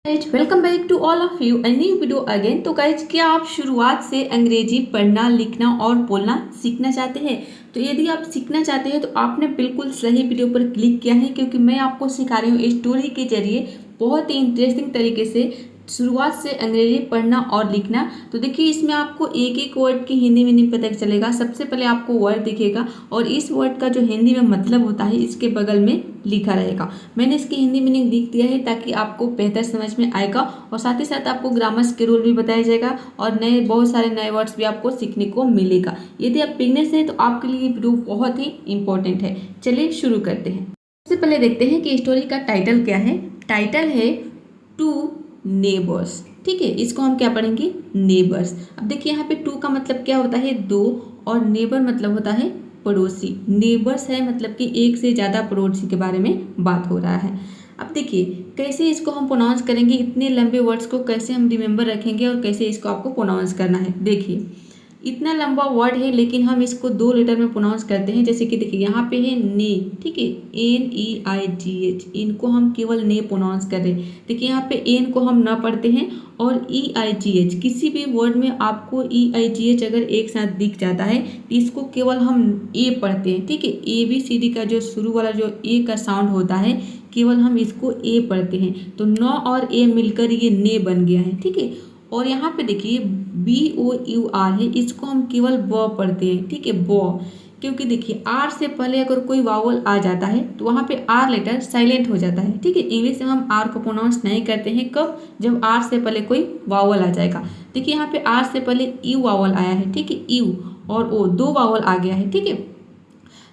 Guys welcome back to all of you a new video again. तो guys क्या आप शुरुआत से अंग्रेजी पढ़ना लिखना और बोलना सीखना चाहते हैं? तो यदि आप सीखना चाहते हैं तो आपने बिल्कुल सही वीडियो पर क्लिक किया है, क्योंकि मैं आपको सिखा रही हूँ स्टोरी के जरिए बहुत ही इंटरेस्टिंग तरीके से शुरुआत से अंग्रेजी पढ़ना और लिखना। तो देखिए इसमें आपको एक एक वर्ड की हिंदी मीनिंग पता चलेगा। सबसे पहले आपको वर्ड दिखेगा और इस वर्ड का जो हिंदी में मतलब होता है इसके बगल में लिखा रहेगा। मैंने इसकी हिंदी मीनिंग लिख दिया है ताकि आपको बेहतर समझ में आएगा, और साथ ही साथ आपको ग्रामर्स के रूल भी बताया जाएगा और नए बहुत सारे नए वर्ड्स भी आपको सीखने को मिलेगा। यदि आप बिगनर्स हैं तो आपके लिए वीडियो बहुत ही इंपॉर्टेंट है। चलिए शुरू करते हैं। सबसे पहले देखते हैं कि स्टोरी का टाइटल क्या है। टाइटल है टू नेबर्स। ठीक है, इसको हम क्या पढ़ेंगे? नेबर्स। अब देखिए यहाँ पे टू का मतलब क्या होता है? दो, और नेबर मतलब होता है पड़ोसी। नेबर्स है मतलब कि एक से ज़्यादा पड़ोसी के बारे में बात हो रहा है। अब देखिए कैसे इसको हम प्रोनाउंस करेंगे, इतने लंबे वर्ड्स को कैसे हम रिमेंबर रखेंगे और कैसे इसको आपको प्रोनाउंस करना है। देखिए इतना लंबा वर्ड है लेकिन हम इसको दो लेटर में प्रोनाउंस करते हैं। जैसे कि देखिए यहाँ पे है ने, ठीक है, NEIGH, इनको हम केवल ने प्रोनाउंस कर रहे हैं। देखिए यहाँ पे एन को हम न पढ़ते हैं, और EIGH, किसी भी वर्ड में आपको EIGH अगर एक साथ दिख जाता है तो इसको केवल हम ए पढ़ते हैं। ठीक है, ABCD का जो शुरू वाला जो ए का साउंड होता है केवल हम इसको ए पढ़ते हैं। तो न और ए मिलकर ये ने बन गया है। ठीक है, और यहाँ पे देखिए BOUR है, इसको हम केवल ब पढ़ते हैं। ठीक है, ब, क्योंकि देखिए आर से पहले अगर कोई वावल आ जाता है तो वहाँ पे आर लेटर साइलेंट हो जाता है। ठीक है, इंग्लिश में हम आर को प्रोनाउंस नहीं करते हैं। कब? जब आर से पहले कोई वावल आ जाएगा। देखिए यहाँ पे आर से पहले यू वावल आया है। ठीक है, यू और ओ, दो वावल आ गया है। ठीक है,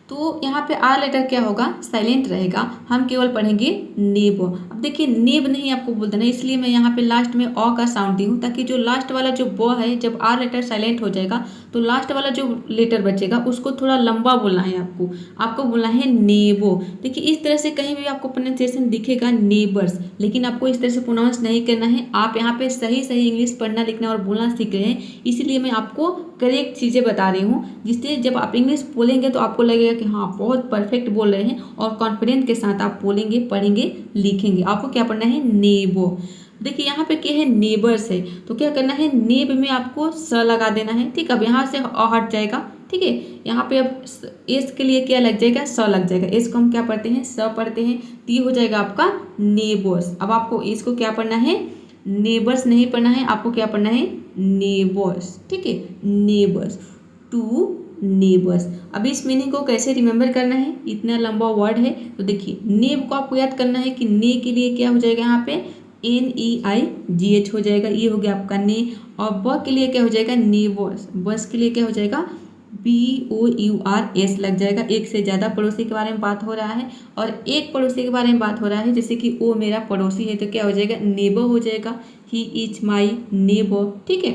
तो यहाँ पे आर लेटर क्या होगा? साइलेंट रहेगा। हम केवल पढ़ेंगे नेब। अब देखिए नेब नहीं आपको बोल देना, इसलिए मैं यहाँ पे लास्ट में अ का साउंड दी हूँ, ताकि जो लास्ट वाला जो ब है, जब आर लेटर साइलेंट हो जाएगा तो लास्ट वाला जो लेटर बचेगा उसको थोड़ा लंबा बोलना है। आपको बोलना है नेबो। देखिए इस तरह से कहीं भी आपको प्रोनाउंसिएशन दिखेगा नेबर्स, लेकिन आपको इस तरह से प्रोनाउंस नहीं करना है। आप यहाँ पे सही सही इंग्लिश पढ़ना लिखना और बोलना सीख रहे हैं, इसीलिए मैं आपको करेक्ट चीज़ें बता रही हूँ, जिससे जब आप इंग्लिश बोलेंगे तो आपको लगेगा कि हाँ बहुत परफेक्ट बोल रहे हैं, और कॉन्फिडेंस के साथ आप बोलेंगे, पढ़ेंगे, लिखेंगे। आपको क्या पढ़ना है? नेबो। देखिए यहाँ पे क्या है? नेबर्स है, तो क्या करना है? नेब में आपको स लगा देना है। ठीक, अब यहाँ से अ हट जाएगा। ठीक है, यहाँ पे अब एस के लिए क्या लग जाएगा? स लग जाएगा। एस को हम क्या पढ़ते हैं? स पढ़ते हैं। ती हो जाएगा आपका नेबर्स। अब आपको इसको क्या पढ़ना है? नेबर्स नहीं पढ़ना है, आपको क्या पढ़ना है? नेबर्स। ठीक है, नेबर्स, टू नेबर्स। अब इस मीनिंग को कैसे रिमेंबर करना है? इतना लंबा वर्ड है, तो देखिए नेब को आपको याद करना है कि ने के लिए क्या हो जाएगा? यहाँ पे NEIGH हो जाएगा, ये हो गया आपका ने। और ब के लिए क्या हो जाएगा? नेबर्स। बस के लिए क्या हो जाएगा? BOURS लग जाएगा। एक से ज़्यादा पड़ोसी के बारे में बात हो रहा है और एक पड़ोसी के बारे में बात हो रहा है, जैसे कि वो मेरा पड़ोसी है, तो क्या हो जाएगा? नेबर हो जाएगा। He is my neighbour. ठीक है,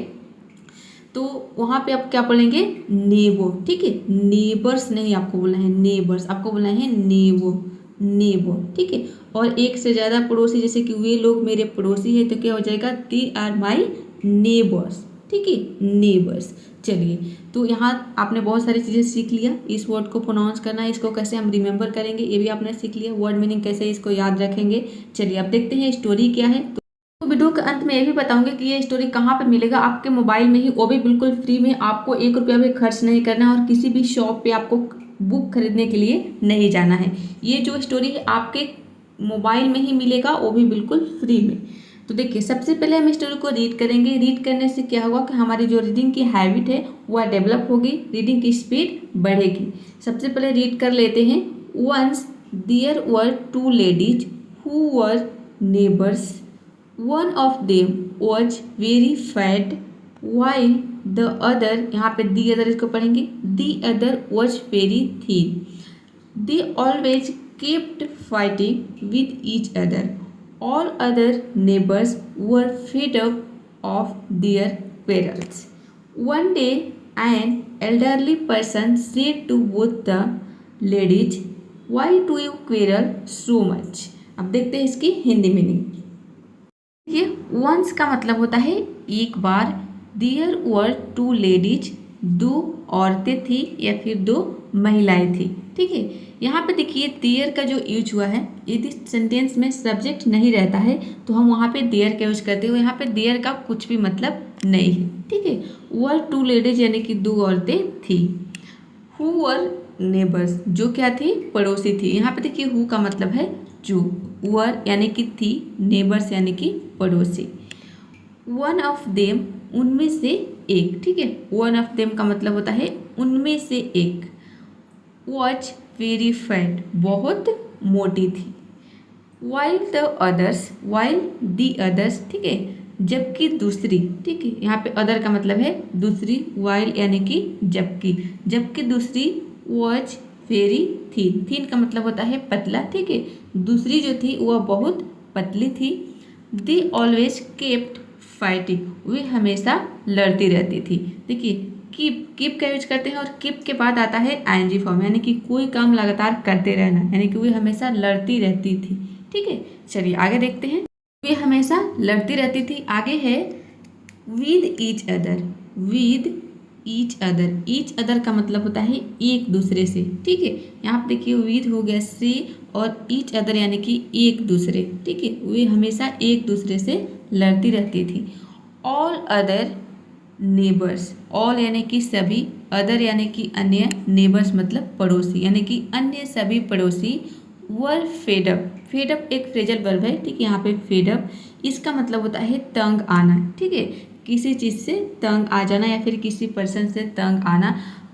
तो वहाँ पे आप क्या बोलेंगे? नेबो। ठीक है, नेबर्स नहीं आपको बोलना है, नेबर्स। आपको बोलना है नेबो, नेबो। ठीक है, और एक से ज़्यादा पड़ोसी, जैसे कि वे लोग मेरे पड़ोसी है, तो क्या हो जाएगा? They are my neighbours. ठीक है, नेबर्स। चलिए, तो यहाँ आपने बहुत सारी चीज़ें सीख लिया। इस वर्ड को प्रोनाउंस करना, इसको कैसे हम रिमेंबर करेंगे ये भी आपने सीख लिया। वर्ड मीनिंग कैसे इसको याद रखेंगे। चलिए अब देखते हैं स्टोरी क्या है। तो वीडियो के अंत में ये भी बताऊंगी कि ये स्टोरी कहाँ पे मिलेगा। आपके मोबाइल में ही, वो भी बिल्कुल फ्री में। आपको 1 रुपया भी खर्च नहीं करना है और किसी भी शॉप पे आपको बुक खरीदने के लिए नहीं जाना है। ये जो स्टोरी है आपके मोबाइल में ही मिलेगा, वो भी बिल्कुल फ्री में। तो देखिए सबसे पहले हम स्टोरी को रीड करेंगे। रीड करने से क्या होगा कि हमारी जो रीडिंग की हैबिट है वह डेवलप होगी, रीडिंग की स्पीड बढ़ेगी। सबसे पहले रीड कर लेते हैं। Once there were two ladies who were neighbours. One of them was very fat while the other, यहाँ पे the other इसको पढ़ेंगे, the other was very thin. They always kept fighting with each other. All other neighbors were fed up of their quarrels. One day an elderly person said to both the ladies, "Why do you quarrel so much?" अब देखते हैं इसकी Hindi meaning. ये once का मतलब होता है एक बार। देयर वर टू लेडीज, दो औरतें थी या फिर दो महिलाएं थी। ठीक है। यहाँ पे देखिए देयर का जो यूज हुआ है, यदि सेंटेंस में सब्जेक्ट नहीं रहता है तो हम वहाँ पे देयर का यूज करते हैं। यहाँ पे देयर का कुछ भी मतलब नहीं है, ठीक है। वर टू लेडीज यानी कि दो औरतें थी। हु वर नेबर्स, जो क्या थी, पड़ोसी थी। यहाँ पे देखिए हु का मतलब है जो, वर यानी कि थी, नेबर्स यानी कि पड़ोसी। वन ऑफ देम, उनमें से एक, ठीक है। वन ऑफ देम का मतलब होता है उनमें से एक। वॉच वेरी फैट, बहुत मोटी थी। While the others, while the others, ठीक है, जबकि दूसरी, ठीक है। यहाँ पे अदर का मतलब है दूसरी, वाइल यानी कि जबकि, जबकि दूसरी। वॉच वेरी थीन, थीन का मतलब होता है पतला, ठीक है। दूसरी जो थी वह बहुत पतली थी। दे ऑलवेज केप्ट फाइटिंग, वे हमेशा लड़ती रहती थी। देखिए कीप का यूज करते हैं और कीप के बाद आता है आईएनजी फॉर्म, यानी कि कोई काम लगातार करते रहना, यानी कि वे हमेशा लड़ती रहती थी, ठीक है। चलिए आगे देखते हैं। वे हमेशा लड़ती रहती थी। आगे है with each other, with each other, each other का मतलब होता है एक दूसरे से, ठीक है। यहाँ पे देखिए विद हो गया से और ईच अदर यानी कि एक दूसरे, ठीक है। वे हमेशा एक दूसरे से लड़ती रहती थी। ऑल अदर नेबर्स, ऑल यानी कि सभी, अदर यानी कि अन्य, नेबर्स मतलब पड़ोसी, यानी कि अन्य सभी पड़ोसी। वर फेडअप, फेडअप एक फ्रेजल वर्ब है, ठीक है। यहाँ पे फेडअप इसका मतलब होता है तंग आना, ठीक है। किसी चीज़ से तंग आ जाना या फिर किसी पर्सन से तंग आना।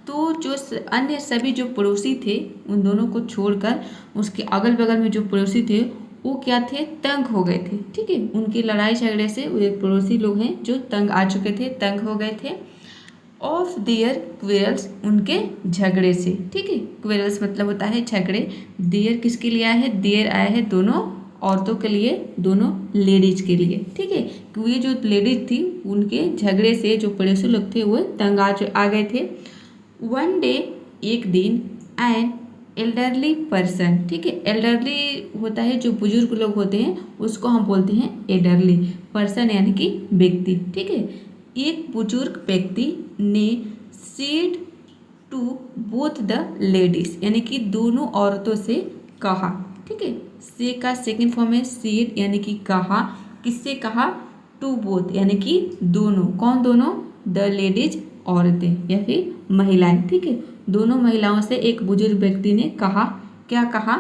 तो जो अन्य सभी जो पड़ोसी थे उन दोनों को छोड़कर उसके अगल बगल में जो पड़ोसी थे वो क्या थे, तंग हो गए थे, ठीक है। उनकी लड़ाई झगड़े से वे पड़ोसी लोग हैं जो तंग आ चुके थे, तंग हो गए थे। ऑफ देयर क्वेरल्स, उनके झगड़े से, ठीक है। क्वेरल्स मतलब होता है झगड़े। देयर किसके लिए आया है, देयर आया है दोनों औरतों के लिए, दोनों लेडीज के लिए, ठीक है। क्योंकि ये जो लेडीज थी उनके झगड़े से जो पड़ोसी लोग थे वो तंग आ गए थे। वन डे, एक दिन, एंड एल्डरली पर्सन, ठीक है। एल्डरली होता है जो बुजुर्ग लोग होते हैं उसको हम बोलते हैं एल्डरली पर्सन यानी कि व्यक्ति, ठीक है। एक बुजुर्ग व्यक्ति ने said to both the ladies, यानी कि दोनों औरतों से कहा, ठीक है। से का सेकंड फॉर्म है सेड यानी कि कहा। किससे कहा, टू बोथ यानी कि दोनों, कौन दोनों, द लेडीज औरतें या फिर महिलाएं, ठीक है। दोनों महिलाओं से एक बुजुर्ग व्यक्ति ने कहा, क्या कहा,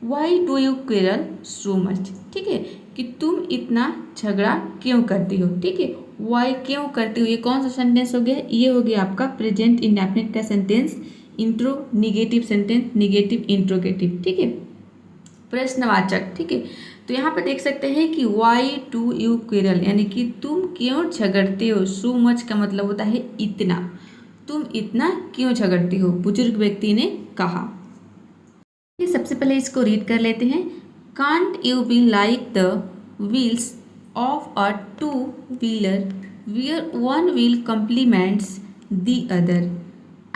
why do you quarrel so much, ठीक है, कि तुम इतना झगड़ा क्यों करती हो, ठीक है। वाई क्यों करती हो, ये कौन सा सेंटेंस हो गया, ये हो गया आपका प्रेजेंट इंडेफिनिट का sentence. Intro negative sentence, negative interrogative, ठीक है, प्रश्नवाचक, ठीक है। तो यहाँ पे देख सकते हैं कि वाई डू यू क्वेरल यानी कि तुम क्यों झगड़ते हो। सो मच का मतलब होता है इतना, तुम इतना क्यों झगड़ती हो, बुजुर्ग व्यक्ति ने कहा। सबसे पहले इसको रीड कर लेते हैं। Can't you be like the wheels of a two wheeler where one wheel complements the other.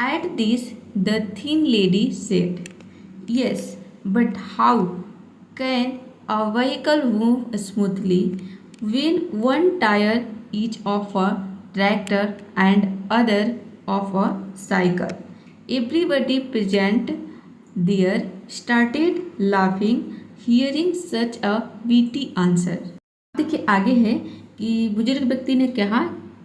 At this the thin lady said, yes but how can a vehicle move smoothly when one tire each of a tractor and other of a cycle? Everybody present there started laughing hearing such a witty answer. देखिए आगे है कि बुजुर्ग व्यक्ति ने कहा,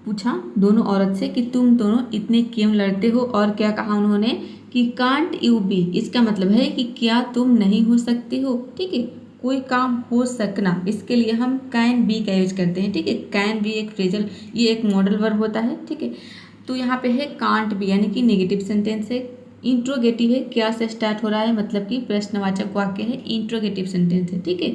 पूछा दोनों औरत से कि तुम दोनों इतने क्यों लड़ते हो, और क्या कहा उन्होंने कि कांट यू बी, इसका मतलब है कि क्या तुम नहीं हो सकते हो, ठीक है। कोई काम हो सकना, इसके लिए हम कैन बी का यूज करते हैं, ठीक है। कैन बी एक फ्रेजल, ये एक मॉडल वर्ब होता है, ठीक है। तो यहाँ पे है कांट बी यानी कि नेगेटिव सेंटेंस है। इंट्रोगेटिव है, क्या से स्टार्ट हो रहा है, मतलब कि प्रश्नवाचक वाक्य है, इंट्रोगेटिव सेंटेंस है, ठीक है।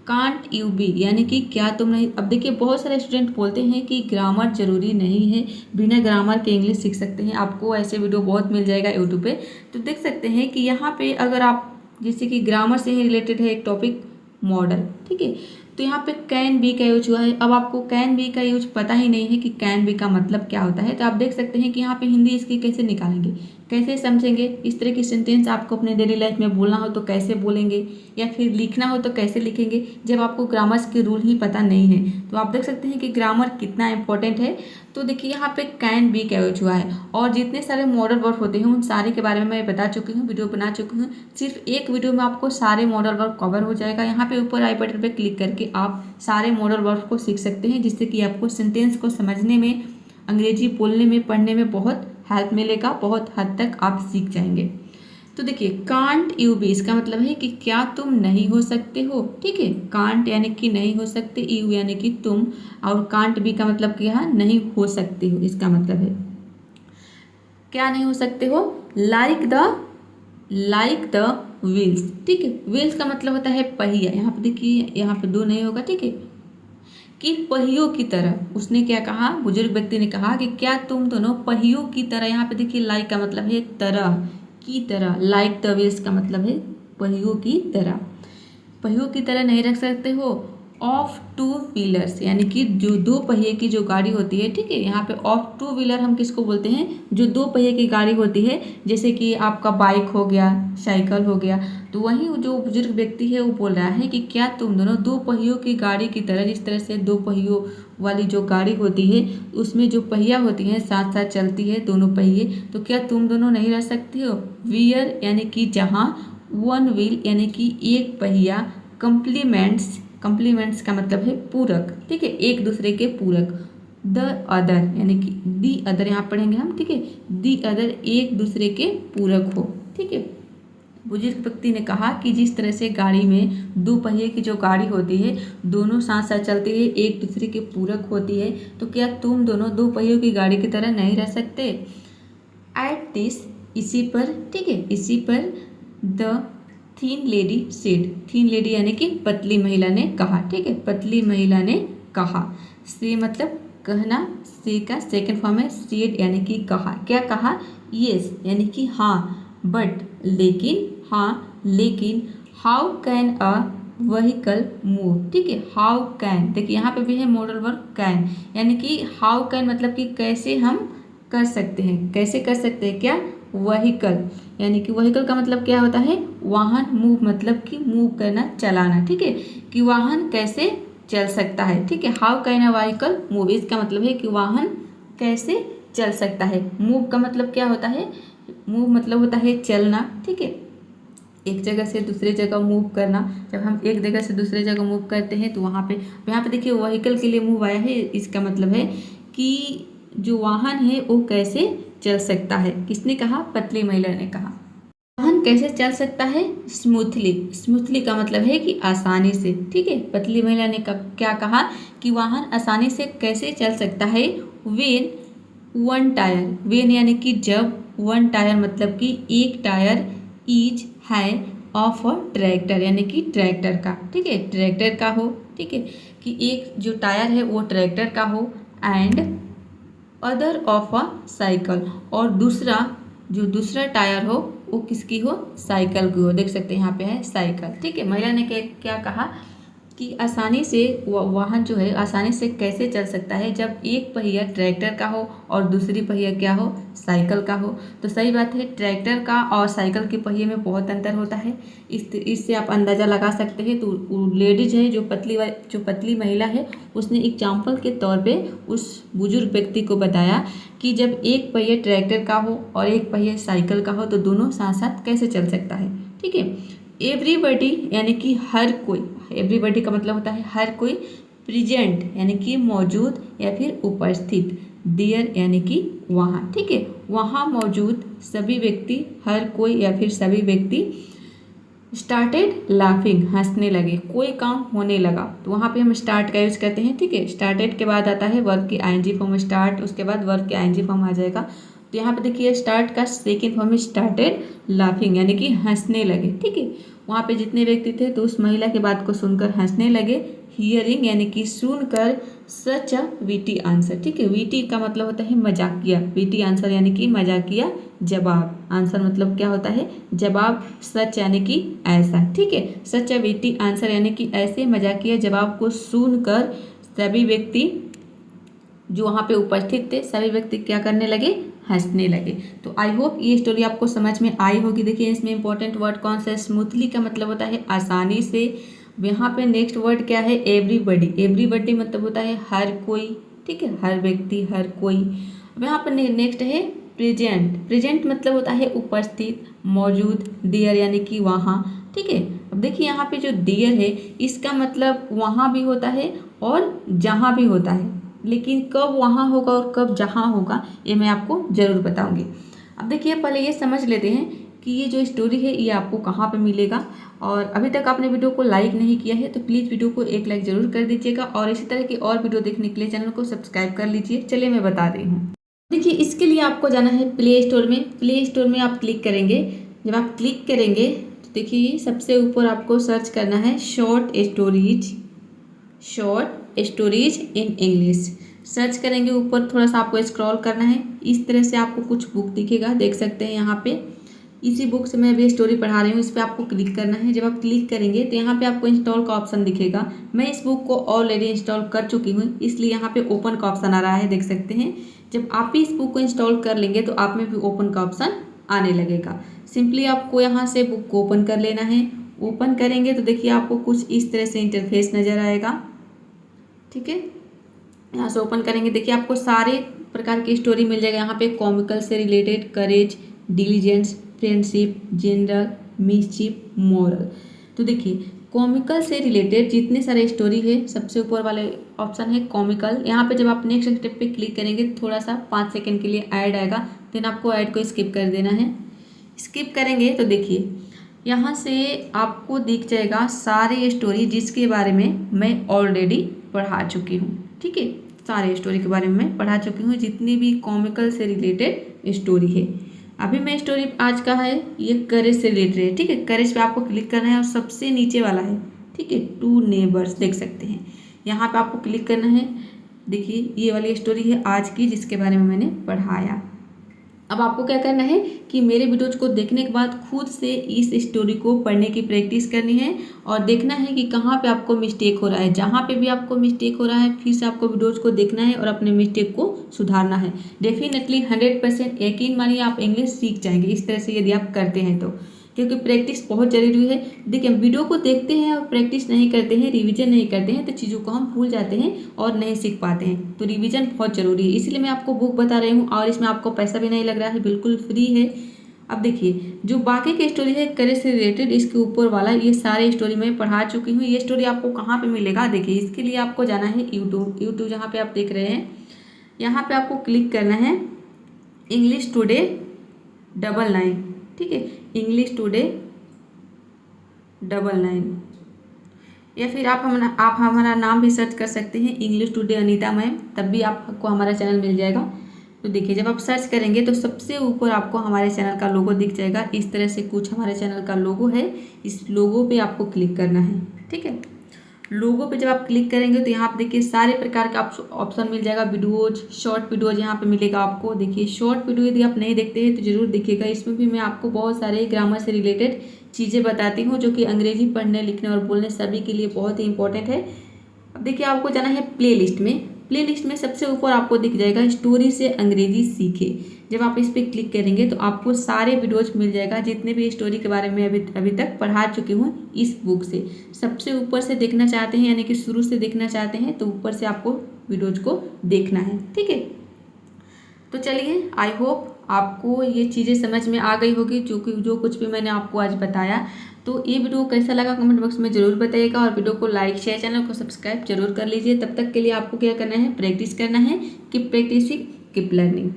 कांट यू बी यानी कि क्या तुम नहीं। अब देखिए बहुत सारे स्टूडेंट बोलते हैं कि ग्रामर जरूरी नहीं है, बिना ग्रामर के इंग्लिश सीख सकते हैं। आपको ऐसे वीडियो बहुत मिल जाएगा यूट्यूब पे, तो देख सकते हैं कि यहाँ पे अगर आप जैसे कि ग्रामर से ही रिलेटेड है एक टॉपिक मॉडल, ठीक है, तो यहाँ पे कैन बी का यूज हुआ है। अब आपको कैन बी का यूज पता ही नहीं है कि कैन बी का मतलब क्या होता है, तो आप देख सकते हैं कि यहाँ पे हिंदी इसकी कैसे निकालेंगे कैसे समझेंगे, इस तरह की सेंटेंस आपको अपने डेली लाइफ में बोलना हो तो कैसे बोलेंगे, या फिर लिखना हो तो कैसे लिखेंगे जब आपको ग्रामर्स के रूल ही पता नहीं है। तो आप देख सकते हैं कि ग्रामर कितना इंपॉर्टेंट है। तो देखिए यहाँ पे कैन बी का यूज हुआ है, और जितने सारे मॉडल वर्ब होते हैं उन सारे के बारे में मैं बता चुकी हूँ, वीडियो बना चुकी हूँ। सिर्फ एक वीडियो में आपको सारे मॉडल वर्ब कवर हो जाएगा। यहाँ पे ऊपर आई बटन पे क्लिक करके आप सारे मॉडल वर्ब को सीख सकते हैं, जिससे कि आपको सेंटेंस को समझने में, अंग्रेजी बोलने में, पढ़ने में बहुत हेल्प मिलेगा, बहुत हद तक आप सीख जाएंगे। तो देखिए कांट यू बी, इसका मतलब है कि क्या तुम नहीं हो सकते हो। ठीक है, कांट यानी कि नहीं हो सकते, यू यानी कि तुम, और कांट बी का मतलब क्या है, नहीं हो सकते हो। इसका मतलब है क्या नहीं हो सकते हो, लाइक द व्हील्स। ठीक है, व्हील्स का मतलब होता है पहिया। यहाँ पे देखिए, यहाँ पे दो नहीं होगा। ठीक है, कि पहियों की तरह। उसने क्या कहा, बुजुर्ग व्यक्ति ने कहा कि क्या तुम दोनों पहियों की तरह। यहाँ पे देखिए लाइक का मतलब है तरह, की तरह। लाइक द व्हील्स का मतलब है पहियों की तरह। पहियों की तरह नहीं रख सकते हो। ऑफ टू व्हीलर्स यानी कि जो दो पहिए की जो गाड़ी होती है। ठीक है, यहाँ पे ऑफ टू व्हीलर हम किसको बोलते हैं, जो दो पहिए की गाड़ी होती है, जैसे कि आपका बाइक हो गया, साइकिल हो गया। तो वहीं जो बुजुर्ग व्यक्ति है वो बोल रहा है कि क्या तुम दोनों दो पहियों की गाड़ी की तरह, जिस तरह से दो पहियों वाली जो गाड़ी होती है उसमें जो पहिया होती हैं साथ साथ चलती है दोनों पहिए, तो क्या तुम दोनों नहीं रह सकते हो। वियर यानी कि जहाँ, वन व्हील यानी कि एक पहिया, कम्प्लीमेंट्स का मतलब है पूरक। ठीक है, एक दूसरे के पूरक। द अदर यानी कि दी अदर यहाँ पढ़ेंगे हम। ठीक है, दी अदर एक दूसरे के पूरक हो। ठीक है, बुजुर्ग व्यक्ति ने कहा कि जिस तरह से गाड़ी में दो पहिए की जो गाड़ी होती है दोनों साथ साथ चलती है, एक दूसरे के पूरक होती है, तो क्या तुम दोनों दो पहियों की गाड़ी की तरह नहीं रह सकते। एट दिस, इसी पर। ठीक है, इसी पर the thin lady said. Thin lady यानी कि पतली महिला ने कहा। ठीक है, पतली महिला ने कहा। से मतलब कहना, से का सेकंड फॉर्म है सेड यानी कि कहा। क्या कहा, यस यानी कि हाँ, बट लेकिन, हाँ लेकिन, how can a vehicle move. ठीक है, हाउ कैन, देखिए यहाँ पे भी है मॉडल वर्ब कैन, यानी कि हाउ कैन मतलब कि कैसे हम कर सकते हैं, कैसे कर सकते हैं क्या, व्हीकल यानी कि व्हीकल का मतलब क्या होता है, वाहन। मूव मतलब कि मूव करना, चलाना। ठीक है, कि वाहन कैसे चल सकता है। ठीक है, how can a vehicle move, इसका मतलब है कि वाहन कैसे चल सकता है। मूव का मतलब क्या होता है, मूव मतलब होता है चलना। ठीक है, एक जगह से दूसरे जगह मूव करना। जब हम एक जगह से दूसरे जगह मूव करते हैं तो वहाँ पे देखिए व्हीकल के लिए मूव आया है। इसका मतलब है कि जो वाहन है वो कैसे चल सकता है। किसने कहा, पतली महिला ने कहा। वाहन कैसे चल सकता है, स्मूथली। स्मूथली का मतलब है कि आसानी से। ठीक है, पतली महिला ने क्या कहा कि वाहन आसानी से कैसे चल सकता है। वेन वन टायर, वेन यानी कि जब, वन टायर मतलब कि एक टायर, इज है ऑफ अ ट्रैक्टर यानी कि ट्रैक्टर का। ठीक है, ट्रैक्टर का हो। ठीक है, कि एक जो टायर है वो ट्रैक्टर का हो। And other of a cycle, और दूसरा जो दूसरा टायर हो वो किसकी हो, साइकिल की हो। देख सकते हैं यहाँ पे है साइकिल। ठीक है, महिला ने क्या कहा कि आसानी से वाहन जो है आसानी से कैसे चल सकता है जब एक पहिया ट्रैक्टर का हो और दूसरी पहिया क्या हो, साइकिल का हो। तो सही बात है, ट्रैक्टर का और साइकिल के पहिए में बहुत अंतर होता है। इससे आप अंदाज़ा लगा सकते हैं। तो लेडीज है जो पतली महिला है उसने एग्जाम्पल के तौर पे उस बुजुर्ग व्यक्ति को बताया कि जब एक पहिया ट्रैक्टर का हो और एक पहिया साइकिल का हो तो दोनों साथ साथ कैसे चल सकता है। ठीक है, एवरीबडी यानी कि हर कोई, एवरीबडी का मतलब होता है हर कोई। प्रेजेंट यानी कि मौजूद या फिर उपस्थित। देयर यानी कि वहाँ। ठीक है, वहाँ मौजूद सभी व्यक्ति, हर कोई या फिर सभी व्यक्ति स्टार्टेड लाफिंग, हंसने लगे, कोई काम होने लगा। तो वहाँ पे हम स्टार्ट का यूज करते हैं। ठीक है, स्टार्टेड के बाद आता है वर्ब की आईएनजी फॉर्म स्टार्ट, उसके बाद वर्ब की आईएनजी फॉर्म आ जाएगा। तो यहाँ पे देखिए स्टार्ट का सेकेंड फॉर्म स्टार्टेड लाफिंग यानी कि हंसने लगे। ठीक है, वहाँ पे जितने व्यक्ति थे तो उस महिला की बात को सुनकर हंसने लगे। हियरिंग यानी कि सुनकर सच अ वीटी आंसर। ठीक है, वीटी का मतलब होता है मजाकिया, वीटी आंसर यानी कि मजाकिया जवाब। आंसर मतलब क्या होता है, जवाब। सच यानी कि ऐसा। ठीक है, सच अ वीटी आंसर यानी कि ऐसे मजाकिया जवाब को सुनकर सभी व्यक्ति जो वहाँ पे उपस्थित थे सभी व्यक्ति क्या करने लगे, हंसने लगे। तो आई होप ये स्टोरी आपको समझ में आई होगी। देखिए इसमें इंपॉर्टेंट वर्ड कौन सा है, स्मूथली का मतलब होता है आसानी से। यहाँ पे नेक्स्ट वर्ड क्या है, एवरीबडी। एवरीबडी मतलब होता है हर कोई, ठीक है, हर व्यक्ति, हर कोई। अब यहाँ पर नेक्स्ट है प्रेजेंट। प्रेजेंट मतलब होता है उपस्थित, मौजूद, देयर यानी कि वहाँ, ठीक है। अब देखिए यहाँ पे जो देयर है इसका मतलब वहाँ भी होता है और जहाँ भी होता है, लेकिन कब वहाँ होगा और कब जहाँ होगा ये मैं आपको ज़रूर बताऊँगी। अब देखिए पहले ये समझ लेते हैं कि ये जो स्टोरी है ये आपको कहाँ पे मिलेगा। और अभी तक आपने वीडियो को लाइक नहीं किया है तो प्लीज़ वीडियो को एक लाइक ज़रूर कर दीजिएगा और इसी तरह की और वीडियो देखने के लिए चैनल को सब्सक्राइब कर लीजिए। चलिए मैं बता रही हूँ। देखिए इसके लिए आपको जाना है प्ले स्टोर में। प्ले स्टोर में आप क्लिक करेंगे। जब आप क्लिक करेंगे तो देखिए सबसे ऊपर आपको सर्च करना है short stories. Short stories in English search करेंगे। ऊपर थोड़ा सा आपको स्क्रॉल करना है। इस तरह से आपको कुछ बुक दिखेगा, देख सकते हैं यहाँ पे। इसी बुक से मैं भी स्टोरी पढ़ा रही हूँ, इस पर आपको क्लिक करना है। जब आप क्लिक करेंगे तो यहाँ पे आपको इंस्टॉल का ऑप्शन दिखेगा। मैं इस बुक को ऑलरेडी इंस्टॉल कर चुकी हूँ, इसलिए यहाँ पे ओपन का ऑप्शन आ रहा है, देख सकते हैं। जब आप भी इस बुक को इंस्टॉल कर लेंगे तो आप में भी ओपन का ऑप्शन आने लगेगा। सिंपली आपको यहाँ से बुक को ओपन कर लेना है। ओपन करेंगे तो देखिए आपको कुछ इस तरह से इंटरफेस नज़र आएगा, ठीक है। यहाँ से ओपन करेंगे, देखिए आपको सारे प्रकार की स्टोरी मिल जाएगा यहाँ पे। कॉमिकल से related, courage, diligence, friendship, general, mischief, moral. तो देखिए कॉमिकल से रिलेटेड जितने सारे स्टोरी है, सबसे ऊपर वाले ऑप्शन है कॉमिकल। यहाँ पे जब आप नेक्स्ट स्टेप पे क्लिक करेंगे थोड़ा सा 5 सेकंड के लिए ऐड आएगा, देन आपको ऐड को स्किप कर देना है। स्किप करेंगे तो देखिए यहाँ से आपको दिख जाएगा सारे स्टोरी जिसके बारे में मैं ऑलरेडी पढ़ा चुकी हूँ, ठीक है। सारे स्टोरी के बारे में मैं पढ़ा चुकी हूँ, जितनी भी कॉमिकल से रिलेटेड स्टोरी है। अभी मैं स्टोरी आज का है ये करेज से रिलेटेड है, ठीक है। करेज पे आपको क्लिक करना है और सबसे नीचे वाला है, ठीक है, 2 नेबर्स, देख सकते हैं। यहाँ पे आपको क्लिक करना है। देखिए ये वाली स्टोरी है आज की जिसके बारे में मैंने पढ़ाया। अब आपको क्या करना है कि मेरे वीडियोज को देखने के बाद खुद से इस स्टोरी को पढ़ने की प्रैक्टिस करनी है और देखना है कि कहाँ पे आपको मिस्टेक हो रहा है। जहाँ पे भी आपको मिस्टेक हो रहा है फिर से आपको वीडियोज को देखना है और अपने मिस्टेक को सुधारना है। डेफिनेटली 100% यकीन मानिए आप इंग्लिश सीख जाएंगे इस तरह से यदि आप करते हैं तो, क्योंकि प्रैक्टिस बहुत ज़रूरी है। देखिए वीडियो को देखते हैं और प्रैक्टिस नहीं करते हैं, रिवीजन नहीं करते हैं तो चीज़ों को हम भूल जाते हैं और नहीं सीख पाते हैं। तो रिवीजन बहुत ज़रूरी है, इसलिए मैं आपको बुक बता रही हूँ और इसमें आपको पैसा भी नहीं लग रहा है, बिल्कुल फ्री है। अब देखिए जो बाकी की स्टोरी है करेज से रिलेटेड, इसके ऊपर वाला ये सारे स्टोरी मैं पढ़ा चुकी हूँ। ये स्टोरी आपको कहाँ पर मिलेगा, देखिए इसके लिए आपको जाना है यूट्यूब जहाँ पर आप देख रहे हैं, यहाँ पर आपको क्लिक करना है इंग्लिश टुडे 99, ठीक है, इंग्लिश टुडे 99। या फिर आप हमारा नाम भी सर्च कर सकते हैं इंग्लिश टुडे अनीता मैम, तब भी आपको हमारा चैनल मिल जाएगा। तो देखिए जब आप सर्च करेंगे तो सबसे ऊपर आपको हमारे चैनल का लोगो दिख जाएगा। इस तरह से कुछ हमारे चैनल का लोगो है, इस लोगो पे आपको क्लिक करना है, ठीक है। लोगो पे जब आप क्लिक करेंगे तो यहाँ पे देखिए सारे प्रकार का ऑप्शन मिल जाएगा। वीडियोज, शॉर्ट वीडियोज यहाँ पे मिलेगा आपको। देखिए शॉर्ट वीडियो यदि आप नहीं देखते हैं तो ज़रूर देखिएगा, इसमें भी मैं आपको बहुत सारे ग्रामर से रिलेटेड चीज़ें बताती हूँ जो कि अंग्रेजी पढ़ने, लिखने और बोलने सभी के लिए बहुत ही इंपॉर्टेंट है। अब देखिए आपको जाना है प्ले लिस्ट में। प्ले लिस्ट में सबसे ऊपर आपको दिख जाएगा स्टोरी से अंग्रेजी सीखे। जब आप इस पर क्लिक करेंगे तो आपको सारे वीडियोज मिल जाएगा जितने भी स्टोरी के बारे में अभी तक पढ़ा चुकी हूँ इस बुक से। सबसे ऊपर से देखना चाहते हैं यानी कि शुरू से देखना चाहते हैं तो ऊपर से आपको वीडियोज को देखना है, ठीक है। तो चलिए आई होप आपको ये चीज़ें समझ में आ गई होगी जो कुछ भी मैंने आपको आज बताया। तो ये वीडियो कैसा लगा कमेंट बॉक्स में ज़रूर बताइएगा और वीडियो को लाइक शेयर, चैनल को सब्सक्राइब जरूर कर लीजिए। तब तक के लिए आपको क्या करना है, प्रैक्टिस करना है। Keep practising, keep learning.